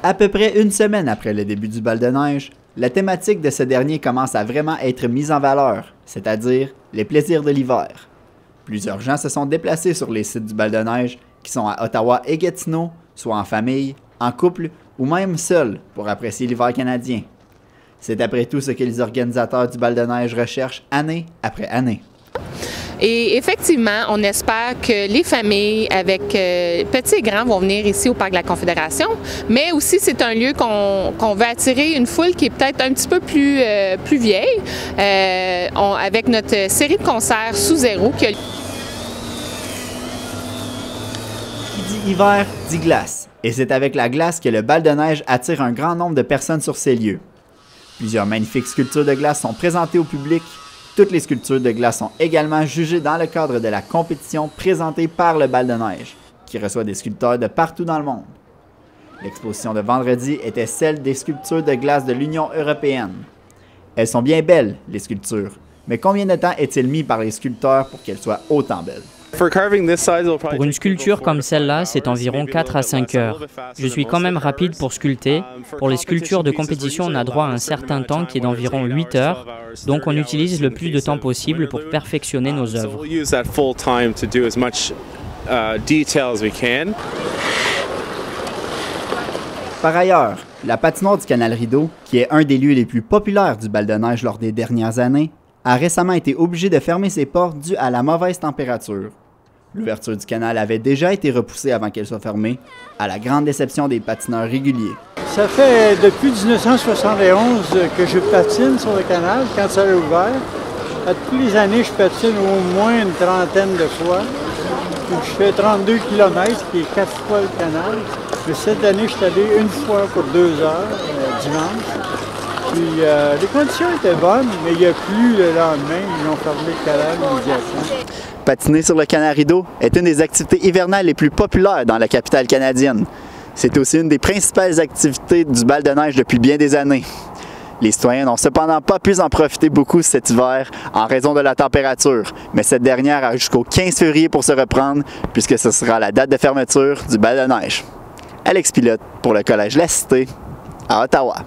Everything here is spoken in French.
À peu près une semaine après le début du bal de neige, la thématique de ce dernier commence à vraiment être mise en valeur, c'est-à-dire les plaisirs de l'hiver. Plusieurs gens se sont déplacés sur les sites du bal de neige, qui sont à Ottawa et Gatineau, soit en famille, en couple ou même seuls pour apprécier l'hiver canadien. C'est après tout ce que les organisateurs du bal de neige recherchent année après année. Et effectivement, on espère que les familles avec petits et grands vont venir ici au Parc de la Confédération, mais aussi c'est un lieu qu'on veut attirer une foule qui est peut-être un petit peu plus vieille, avec notre série de concerts sous zéro. Qui dit hiver, dit glace, et c'est avec la glace que le bal de neige attire un grand nombre de personnes sur ces lieux. Plusieurs magnifiques sculptures de glace sont présentées au public. Toutes les sculptures de glace sont également jugées dans le cadre de la compétition présentée par le bal de neige, qui reçoit des sculpteurs de partout dans le monde. L'exposition de vendredi était celle des sculptures de glace de l'Union européenne. Elles sont bien belles, les sculptures, mais combien de temps est-il mis par les sculpteurs pour qu'elles soient autant belles? Pour une sculpture comme celle-là, c'est environ 4 à 5 heures. Je suis quand même rapide pour sculpter. Pour les sculptures de compétition, on a droit à un certain temps qui est d'environ 8 heures. Donc on utilise le plus de temps possible pour perfectionner nos œuvres. Par ailleurs, la patinoire du Canal Rideau, qui est un des lieux les plus populaires du bal de neige lors des dernières années, a récemment été obligée de fermer ses portes due à la mauvaise température. L'ouverture du canal avait déjà été repoussée avant qu'elle soit fermée, à la grande déception des patineurs réguliers. Ça fait depuis 1971 que je patine sur le canal, quand ça a ouvert. À toutes les années, je patine au moins une trentaine de fois. Je fais 32 km, qui est 4 fois le canal. Mais cette année, je suis allé une fois pour 2 heures, dimanche. Puis les conditions étaient bonnes, mais il n'y a plus le lendemain. Ils ont fermé le canal immédiatement. Patiner sur le Canal Rideau est une des activités hivernales les plus populaires dans la capitale canadienne. C'est aussi une des principales activités du bal de neige depuis bien des années. Les citoyens n'ont cependant pas pu en profiter beaucoup cet hiver en raison de la température, mais cette dernière a jusqu'au 15 février pour se reprendre, puisque ce sera la date de fermeture du bal de neige. Alex Pilote pour le Collège La Cité, à Ottawa.